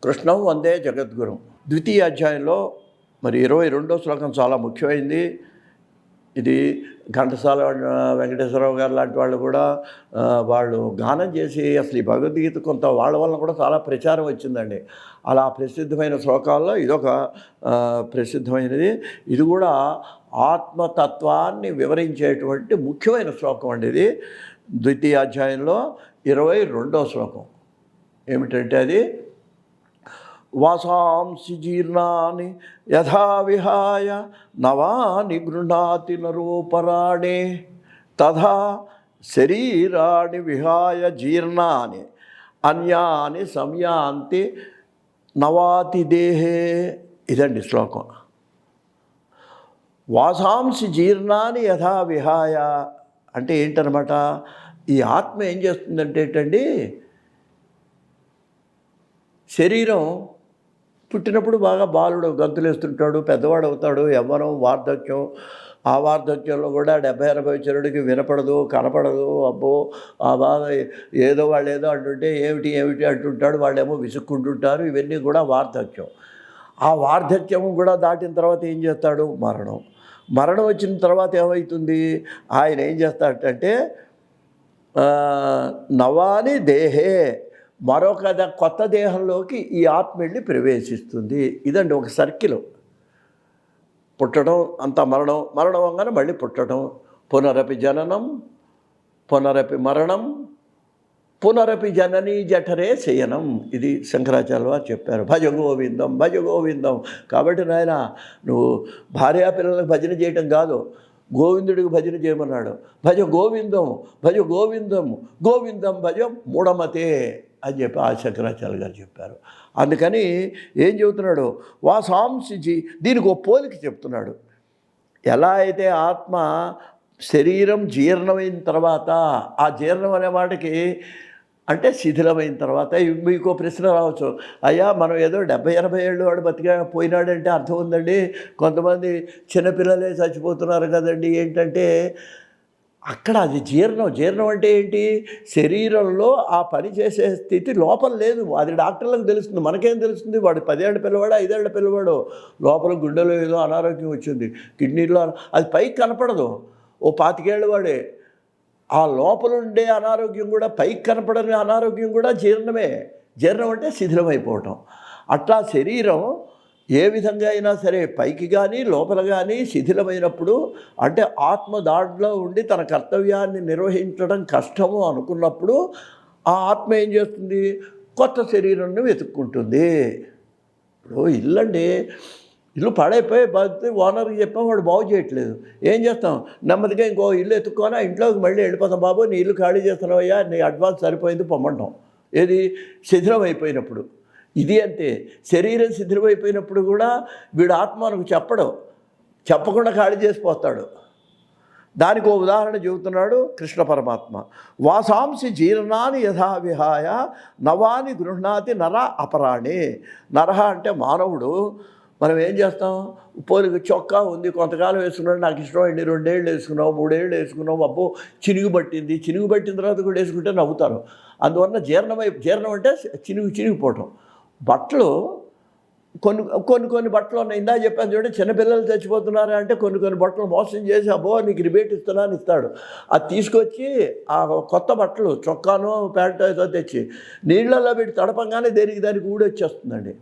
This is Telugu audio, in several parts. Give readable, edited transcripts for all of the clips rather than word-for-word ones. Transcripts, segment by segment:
కృష్ణం వందే జగద్గురు. ద్వితీయ అధ్యాయంలో మరి 22వ శ్లోకం చాలా ముఖ్యమైనది. ఇది ఘంటసాల వెంకటేశ్వరరావు గారు లాంటి వాళ్ళు కూడా వాళ్ళు గానం చేసి అసలు ఈ భగవద్గీత కొంత వాళ్ళ వల్ల కూడా చాలా ప్రచారం వచ్చిందండి. అలా ప్రసిద్ధమైన శ్లోకాల్లో ఇదొక ప్రసిద్ధమైనది. ఇది కూడా ఆత్మతత్వాన్ని వివరించేటువంటి ముఖ్యమైన శ్లోకం అండి. ఇది ద్వితీయ అధ్యాయంలో 22వ శ్లోకం ఏమిటంటే అది వాసాంసి జీర్ణాని యథా విహాయ నవాని గృహ్ణాతి నరోపరాణే తథా శరీరాణి విహాయ జీర్ణాని అన్యాని సంయాంతి నవాతి దేహే. ఇదండి శ్లోకం. వాసాంసి జీర్ణాని యథా విహాయ అంటే ఏంటనమాట, ఈ ఆత్మ ఏం చేస్తుందంటే ఏంటండి, శరీరం పుట్టినప్పుడు బాగా బాలుడు గంతులు వేస్తుంటాడు, పెద్దవాడు అవుతాడు, యవ్వనం, వార్ధక్యం. ఆ వార్ధక్యంలో కూడా 70-80 వచ్చేటికి వినపడదు, కనపడదు. అబ్బో ఆ బాధ ఏదో వాళ్ళు ఏదో అంటుంటే ఏమిటి ఏమిటి అంటుంటాడు, వాళ్ళేమో విసుక్కుంటుంటారు. ఇవన్నీ కూడా వార్ధక్యం. ఆ వార్ధక్యం కూడా దాటిన తర్వాత ఏం చేస్తాడు, మరణం వచ్చిన తర్వాత ఏమవుతుంది, ఆయన ఏం చేస్తాడంటే నవాని దేహే, మరొక కొత్త దేహంలోకి ఈ ఆత్మ వెళ్ళి ప్రవేశిస్తుంది. ఇదండి ఒక సర్కిల్. పుట్టడం అంతా మరణం అవగానే మళ్ళీ పుట్టడం, పునరపి జననం, పునరపి మరణం, పునరపి జననీ జఠరే శయనం. ఇది శంకరాచార్య వారు చెప్పారు. భజ గోవిందం భజ గోవిందం. కాబట్టి నాయన నువ్వు భార్యాపిల్లలకు భజన చేయటం కాదు, గోవిందుడికి భజన చేయమన్నాడు. భజ గోవిందం భజ గోవిందం గోవిందం భజ మూఢమతే అని చెప్పి ఆ శంకరాచార్య గారు చెప్పారు. అందుకని ఏం చెబుతున్నాడు, వాసాంశిజీ, దీనికి ఒక పోలిక చెప్తున్నాడు. ఎలా అయితే ఆత్మ శరీరం జీర్ణమైన తర్వాత, ఆ జీర్ణం అనే వాటికి అంటే శిథిలమైన తర్వాత, మీకు ప్రశ్న రావచ్చు, అయ్యా మనం ఏదో 70-80 ఏళ్ళు వాడు పోయినాడంటే అర్థం ఉందండి, కొంతమంది చిన్నపిల్లలే చచ్చిపోతున్నారు కదండి. ఏంటంటే అక్కడ అది జీర్ణం అంటే ఏంటి, శరీరంలో ఆ పని చేసే స్థితి లోపల లేదు. అది డాక్టర్లకు తెలుస్తుంది, మనకేం తెలుస్తుంది. వాడు 10 ఏళ్ళ పిల్లవాడు 5 ఏళ్ళ పిల్లవాడు, లోపల గుండెలో ఏదో అనారోగ్యం వచ్చింది, కిడ్నీలో, అది పైకి కనపడదు. ఓ 25 ఏళ్ళ వాడే, ఆ లోపల ఉండే అనారోగ్యం కూడా, పైకి కనపడని అనారోగ్యం కూడా జీర్ణమే. జీర్ణం అంటే శిథిలమైపోవటం. అట్లా శరీరం ఏ విధంగా అయినా సరే పైకి కానీ లోపల కానీ శిథిలమైనప్పుడు, అంటే ఆత్మ దాంట్లో ఉండి తన కర్తవ్యాన్ని నిర్వహించడం కష్టము అనుకున్నప్పుడు ఆ ఆత్మ ఏం చేస్తుంది, కొత్త శరీరాన్ని వెతుక్కుంటుంది. ఇప్పుడు ఇల్లు పాడైపోయి ఓనర్కి చెప్పాం, వాడు బాగు చేయట్లేదు. ఏం చేస్తాం, నెమ్మదిగా ఇంకో ఇల్లు ఎత్తుక్కొని ఇంట్లోకి మళ్ళీ వెళ్ళిపోతాం. బాబు నీ ఇల్లు ఖాళీ చేస్తున్నావయ్యా, నీ అడ్వాన్స్ సరిపోయింది పొమ్మంటాం. ఏది శిథిలం అయిపోయినప్పుడు. ఇది అంతే, శరీరం శిథిలమైపోయినప్పుడు కూడా వీడు ఆత్మ మనకు చెప్పకుండా ఖాళీ చేసిపోతాడు. దానికి ఒక ఉదాహరణ చెబుతున్నాడు కృష్ణ పరమాత్మ. వాసాంసి జీర్ణాన్ని యథా విహాయ నవాని గృహ్ణాతి నర అపరాణి. నరహ అంటే మానవుడు. మనం ఏం చేస్తాం, పోలికి చొక్కా ఉంది, కొంతకాలం వేసుకున్నాడు, నాకు ఇష్టమైంది, 2 ఏళ్ళు వేసుకున్నావు, 3 ఏళ్ళు వేసుకున్నావు, అబ్బో చినుగు పట్టిన తర్వాత కూడా వేసుకుంటే నవ్వుతారు. అందువల్ల జీర్ణం అంటే చినిగిపోవటం. బట్టలు కొన్ని బట్టలు ఉన్నాయి, ఇందా చెప్పాను చూడండి, చిన్నపిల్లలు చచ్చిపోతున్నారు అంటే కొన్ని బట్టలు మోసం చేసి అబ్బో నీకు రిబేట్ ఇస్తాడు. అది తీసుకొచ్చి ఆ కొత్త బట్టలు చొక్కానో ప్యాంట్ ఏదో తెచ్చి నీళ్ళల్లో పెట్టి తడపంగానే దానికి ఊడొచ్చేస్తుందండి.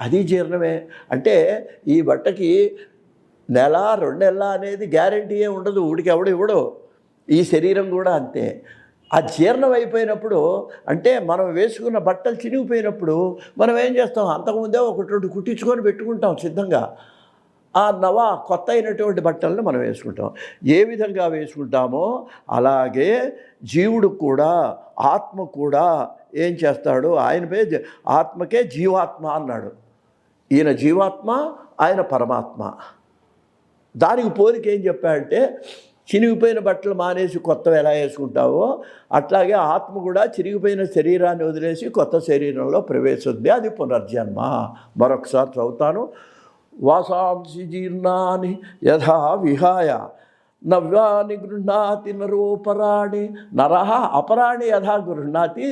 అది జీర్ణమే. అంటే ఈ బట్టకి 1-2 నెలల అనేది గ్యారంటీ ఉండదు, ఊడికి ఇవ్వడు. ఈ శరీరం కూడా అంతే. ఆ జీర్ణం అయిపోయినప్పుడు, అంటే మనం వేసుకున్న బట్టలు చినిగిపోయినప్పుడు మనం ఏం చేస్తాం, అంతకుముందే 1-2 కుట్టించుకొని పెట్టుకుంటాం సిద్ధంగా. ఆ కొత్త అయినటువంటి బట్టలను మనం వేసుకుంటాం. ఏ విధంగా వేసుకుంటామో అలాగే జీవుడు కూడా, ఆత్మ కూడా ఏం చేస్తాడు, ఆయన ఆత్మకే జీవాత్మ అన్నాడు. ఈయన జీవాత్మ, ఆయన పరమాత్మ. దానికి పోలిక ఏం చెప్పాడంటే, చినిగిపోయిన బట్టలు మానేసి కొత్తవి ఎలా వేసుకుంటావో అట్లాగే ఆత్మ కూడా చిరిగిపోయిన శరీరాన్ని వదిలేసి కొత్త శరీరంలో ప్రవేశింది. అది పునర్జన్మ. మరొకసారి చదువుతాను. వాసాంసి జీర్ణాని యథా విహాయ నవ్యాని గృహ్ణాతి నరోపరాణి నరహ అపరాణి యథా గృహ్ణాతి.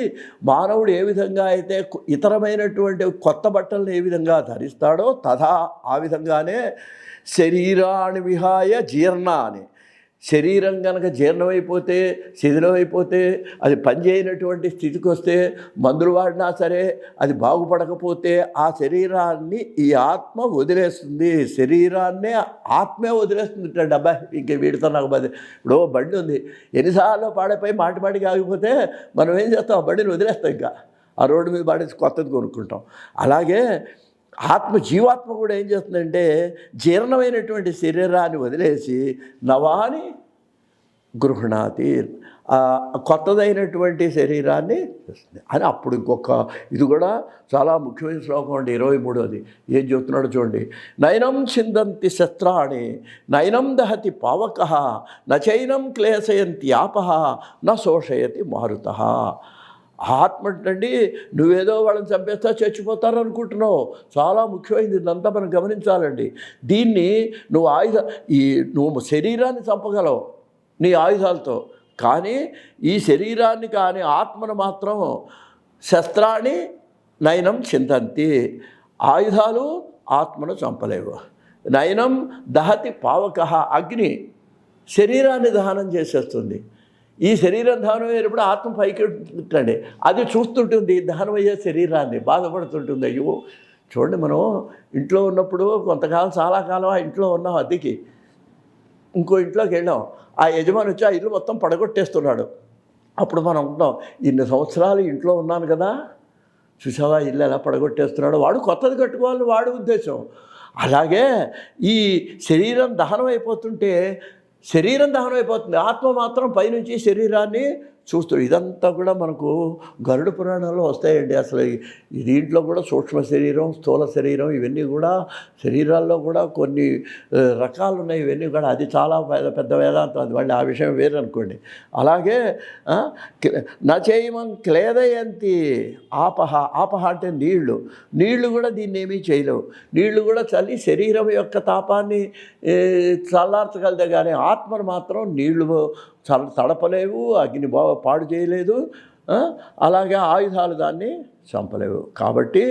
మానవుడు ఏ విధంగా అయితే ఇతరమైనటువంటి కొత్త బట్టలను ఏ విధంగా ధరిస్తాడో తథా ఆ విధంగానే శరీరాన్ని విహాయ జీర్ణాన్ని, శరీరం కనుక జీర్ణమైపోతే శిథిలమైపోతే అది పనిచేయనటువంటి స్థితికి వస్తే మందులు వాడినా సరే అది బాగుపడకపోతే ఆ శరీరాన్ని ఈ ఆత్మ వదిలేస్తుంది. శరీరాన్నే ఆత్మే వదిలేస్తుంది. డబ్బా ఇంక వీడితో నాకు ఇప్పుడు బండి ఉంది, ఎన్నిసార్లు పాడైపోయి మాటికి ఆగిపోతే మనం ఏం చేస్తాం, ఆ బండిని వదిలేస్తాం, ఇంకా ఆ రోడ్డు మీద పాడేసి కొత్తది కొనుక్కుంటాం. అలాగే జీవాత్మ కూడా ఏం చేస్తుందంటే జీర్ణమైనటువంటి శరీరాన్ని వదిలేసి నవాని గృహణాతి, కొత్తదైనటువంటి శరీరాన్ని చేస్తుంది అని. అప్పుడు ఇది కూడా చాలా ముఖ్యమైన శ్లోకం అండి, 23వది. ఏం చెప్తున్నాడు చూడండి. నయనం చిందంతి శస్త్రాణి నయనం దహతి పావకః నచైనం క్లేశయంతి ఆపః న శోషయతి మారుతః. ఆత్మ అండి, నువ్వేదో వాళ్ళని చంపేస్తా చచ్చిపోతారు అనుకుంటున్నావు. చాలా ముఖ్యమైనది, ఇదంతా మనం గమనించాలండి. దీన్ని నువ్వు శరీరాన్ని చంపగలవు నీ ఆయుధాలతో, కానీ ఈ శరీరాన్ని కానీ ఆత్మను మాత్రం శస్త్రాన్ని నయనం చింతంతి, ఆయుధాలు ఆత్మను చంపలేవు. నయనం దహతి పావకః, అగ్ని శరీరాన్ని దహనం చేసేస్తుంది. ఈ శరీరం దహనం అయ్యేటప్పుడు ఆత్మ పైకి ఉంటుంది, అది చూస్తుంటుంది దహనం అయ్యే శరీరాన్ని, బాధపడుతుంటుంది. అయ్యో చూడండి, మనం ఇంట్లో ఉన్నప్పుడు కొంతకాలం చాలా కాలం ఆ ఇంట్లో ఉన్నాం అద్దెకి, ఇంకో ఇంట్లోకి వెళ్ళాం, ఆ యజమాని వచ్చి ఆ ఇల్లు మొత్తం పడగొట్టేస్తున్నాడు. అప్పుడు మనం ఉంటాం, ఇన్ని సంవత్సరాలు ఇంట్లో ఉన్నాను కదా, చూసావా ఇల్లు ఎలా పడగొట్టేస్తున్నాడు, వాడు కొత్తది కట్టుకోవాలని వాడి ఉద్దేశం. అలాగే ఈ శరీరం దహనం అయిపోతుంటే శరీరం దహనం అయిపోతుంది, ఆత్మ మాత్రం పైనుంచి శరీరాన్ని చూస్తుంది. ఇదంతా కూడా మనకు గరుడ పురాణంలో వస్తాయండి. అసలు దీంట్లో కూడా సూక్ష్మ శరీరం, స్థూల శరీరం, ఇవన్నీ కూడా శరీరాల్లో కూడా కొన్ని రకాలు ఉన్నాయి. ఇవన్నీ కూడా అది చాలా పెద్ద వేదాంతం, అది మళ్ళీ ఆ విషయం వేరనుకోండి. అలాగే నచైమం క్లేదయంతి ఆపహ, ఆపహ అంటే నీళ్లు కూడా దీన్ని ఏమీ చేయలేవు. నీళ్లు కూడా చల్లి శరీరం యొక్క తాపాన్ని చల్లార్చగలదే కానీ ఆత్మను మాత్రం నీళ్లు తడపలేవు, అగ్ని పాడు చేయలేదు, అలాగే ఆయుధాలు దాన్ని చంపలేవు. కాబట్టి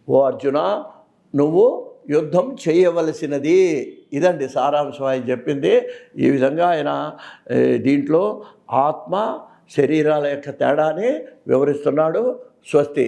ఓ అర్జున, నువ్వు యుద్ధం చేయవలసినది. ఇదండి సారాంశం ఆయన చెప్పింది. ఈ విధంగా ఆయన దీంట్లో ఆత్మ శరీరాల యొక్క తేడాని వివరిస్తున్నాడు. స్వస్తి.